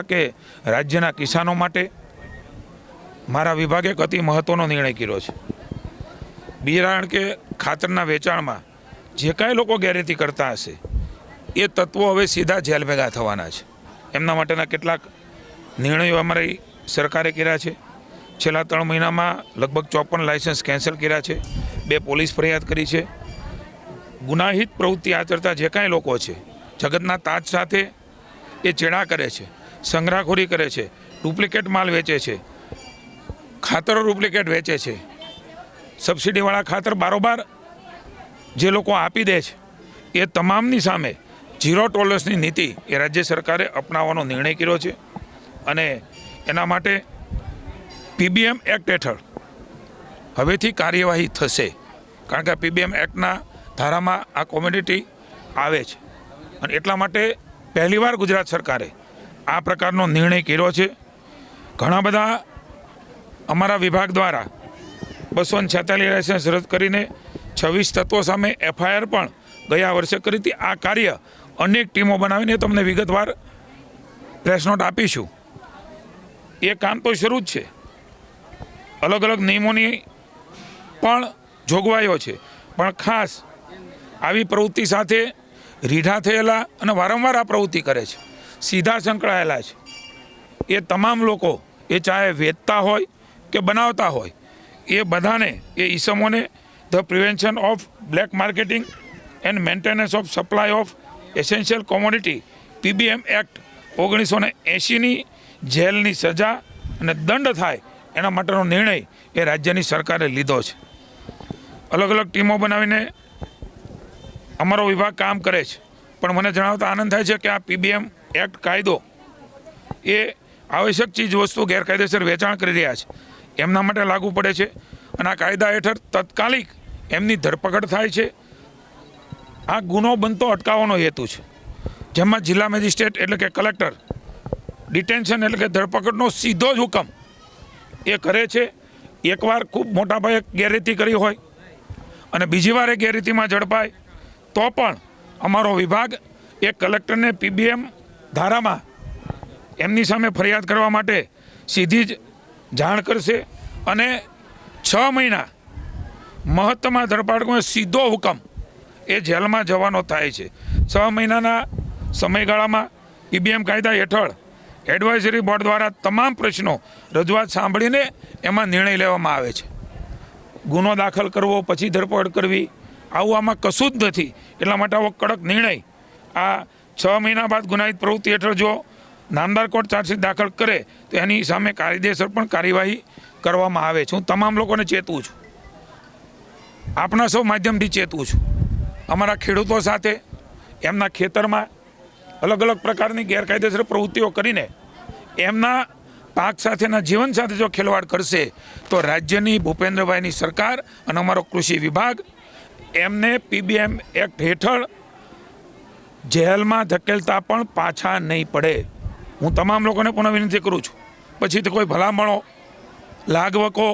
કે રાજ્યના કિસાનો માટે મારા વિભાગે એક અતિ મહત્વનો નિર્ણય કર્યો છે। બિયારણ કે ખાતરના વેચાણમાં જે કાંઈ લોકો ગેરરીતિ કરતા હશે એ તત્વો હવે સીધા જેલ ભેગા થવાના છે। એમના માટેના કેટલાક નિર્ણયો અમારી સરકારે કર્યા છે। છેલ્લા 3 મહિનામાં લગભગ 54 લાયસન્સ કેન્સલ કર્યા છે, 2 પોલીસ ફરિયાદ કરી છે। ગુનાહિત પ્રવૃત્તિ આચરતા જે કાંઈ લોકો છે, જગતના તાજ સાથે એ ચેડા કરે છે, સંગ્રહખોરી કરે છે, ડુપ્લિકેટ માલ વેચે છે, ખાતરો ડુપ્લિકેટ વેચે છે, સબસિડીવાળા ખાતર બારોબાર જે લોકો આપી દે છે, એ તમામની સામે ઝીરો ટોલરન્સની નીતિ એ રાજ્ય સરકારે અપનાવવાનો નિર્ણય કર્યો છે। અને એના માટે પીબીએમ એક્ટ હેઠળ હવેથી કાર્યવાહી થશે, કારણ કે પીબીએમ એક્ટના ધારામાં આ કોમોડિટી આવે છે અને એટલા માટે પહેલીવાર ગુજરાત સરકારે આ પ્રકારનો નિર્ણય કર્યો છે। ઘણા બધા અમારા વિભાગ દ્વારા 246 લાયસન્સ રદ કરીને 26 તત્વો સામે એફઆઈઆર પણ ગયા વર્ષે કરી હતી। આ કાર્ય અનેક ટીમો બનાવીને તમને વિગતવાર પ્રેસ નોટ આપીશું। એ કામ તો શરૂ જ છે, અલગ અલગ નિયમોની પણ જોગવાઈઓ છે, પણ ખાસ આવી પ્રવૃત્તિ સાથે રીઢા થયેલા અને વારંવાર આ પ્રવૃત્તિ કરે છે, સીધા સંકળાયેલા છે, એ તમામ લોકો એ ચાહે વેચતા હોય કે બનાવતા હોય એ બધાને એ ઈસમોને the prevention of black marketing and maintenance of supply of essential commodity PBM act 1980ની જેલની સજા અને દંડ થાય એના માટેનો નિર્ણય એ રાજ્યની સરકારે લીધો છે। અલગ અલગ ટીમો બનાવીને અમારો વિભાગ કામ કરે છે, પણ મને જણાવતા આનંદ થાય છે કે આ પીબીએમ એક્ટ કાયદો એ આવશ્યક ચીજ વસ્તુ ગેરકાયદેસર વેચાણ કરી રહ્યા છે એમના માટે લાગુ પડે છે અને આ કાયદા હેઠળ તાત્કાલિક એમની ધરપકડ થાય છે। આ ગુનો બનતો અટકાવવાનો હેતુ છે, જેમાં જિલ્લા મેજિસ્ટ્રેટ એટલે કે કલેક્ટર ડિટેન્શન એટલે કે ધરપકડનો સીધો જ હુકમ એ કરે છે। એકવાર ખૂબ મોટા પાયે ગેરરીતિ કરી હોય અને બીજી વાર એ ગેરરીતિમાં ઝડપાય તો પણ અમારો વિભાગ એ કલેક્ટરને પીબીએમ ધારામાં એમની સામે ફરિયાદ કરવા માટે સીધી જ જાણ કરશે અને 6 મહિના મહત્તમમાં ધરપકડનો સીધો હુકમ એ જેલમાં જવાનો થાય છે। 6 મહિનાના સમયગાળામાં પીબીએમ કાયદા હેઠળ એડવાઇઝરી બોર્ડ દ્વારા તમામ પ્રશ્નો રજૂઆત સાંભળીને એમાં નિર્ણય લેવામાં આવે છે। ગુનો દાખલ કરવો પછી ધરપકડ કરવી આવું આમાં કશું જ નથી। એટલા માટે આવો કડક નિર્ણય આ 6 મહિના બાદ ગુનાહિત પ્રવૃત્તિ હેઠળ જો નામદાર કોર્ટ ચાર્જશીટ દાખલ કરે તો એની સામે કાયદેસર પણ કાર્યવાહી કરવામાં આવે છે। હું તમામ લોકોને ચેતવું છું, આપના સૌ માધ્યમથી ચેતવું છું, અમારા ખેડૂતો સાથે એમના ખેતરમાં અલગ અલગ પ્રકારની ગેરકાયદેસર પ્રવૃત્તિઓ કરીને એમના પાક સાથેના જીવન સાથે જો ખેલવાડ કરશે તો રાજ્યની ભૂપેન્દ્રભાઈની સરકાર અને અમારો કૃષિ વિભાગ એમને પીબીએમ એક્ટ હેઠળ જેલમાં ધકેલતા પણ પાછા નહીં પડે। હું તમામ લોકોને પુનઃ વિનંતી કરું છું, પછીથી કોઈ ભલામણો લાગવકો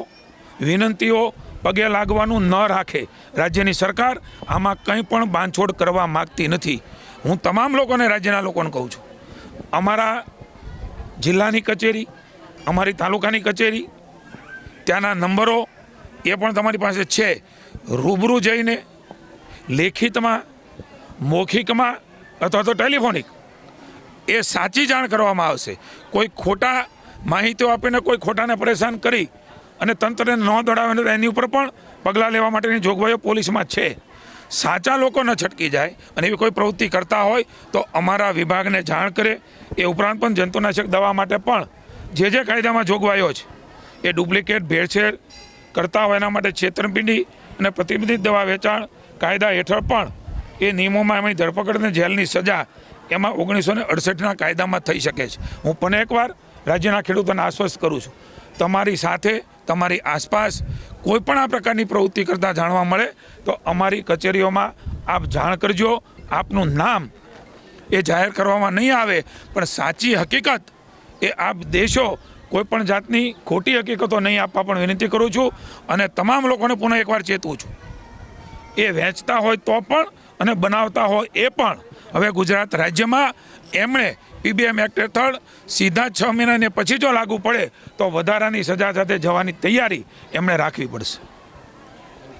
વિનંતીઓ પગે લાગવાનું ન રાખે। રાજ્યની સરકાર આમાં કંઈ પણ બાંધછોડ કરવા માગતી નથી। હું તમામ લોકોને રાજ્યના લોકોને કહું છું, અમારા જિલ્લાની કચેરી, અમારી તાલુકાની કચેરી, ત્યાંના નંબરો એ પણ તમારી પાસે છે। રૂબરૂ જઈને લેખિતમાં, મૌખિકમાં અથવા તો ટેલિફોનિક એ સાચી જાણ કરવામાં આવશે। કોઈ ખોટા માહિતીઓ આપીને કોઈ ખોટાને પરેશાન કરી અને તંત્રને ન દોડાવે એની ઉપર પણ પગલાં લેવા માટેની જોગવાઈઓ પોલીસમાં છે। સાચા લોકો ન છટકી જાય અને એવી કોઈ પ્રવૃત્તિ કરતા હોય તો અમારા વિભાગને જાણ કરે। એ ઉપરાંત પણ જંતુનાશક દવા માટે પણ જે કાયદામાં જોગવાઈઓ છે એ ડુપ્લિકેટ ભેળસેળ કરતા હોય એના માટે છેતરપિંડી અને પ્રતિબંધિત દવા વેચાણ કાયદા હેઠળ પણ એ નિયમોમાં એમની ધરપકડ અને જેલની સજા એમાં 1968ના કાયદામાં થઈ શકે છે। હું પણ એકવાર રાજ્યના ખેડૂતોને આશ્વસ્ત કરું છું, તમારી સાથે તમારી આસપાસ કોઈ પણ આ પ્રકારની પ્રવૃત્તિ કરતા જાણવા મળે તો અમારી કચેરીઓમાં આપ જાણ કરજો। આપનું નામ એ જાહેર કરવામાં નહીં આવે, પણ સાચી હકીકત એ આપ દેશો। કોઈ પણ જાતની ખોટી હકીકતો નહીં આપવા પણ વિનંતી કરું છું અને તમામ લોકોને પુનઃ એકવાર ચેતવું છું, એ વેચતા હોય તો પણ અને બનાવતા હોય એ પણ હવે ગુજરાત રાજ્યમાં એમણે PBM એક્ટ હેઠળ સીધા 6 મહિનાને પછી જો લાગુ પડે તો વધારાની સજા સાથે જવાની તૈયારી એમણે રાખવી પડશે.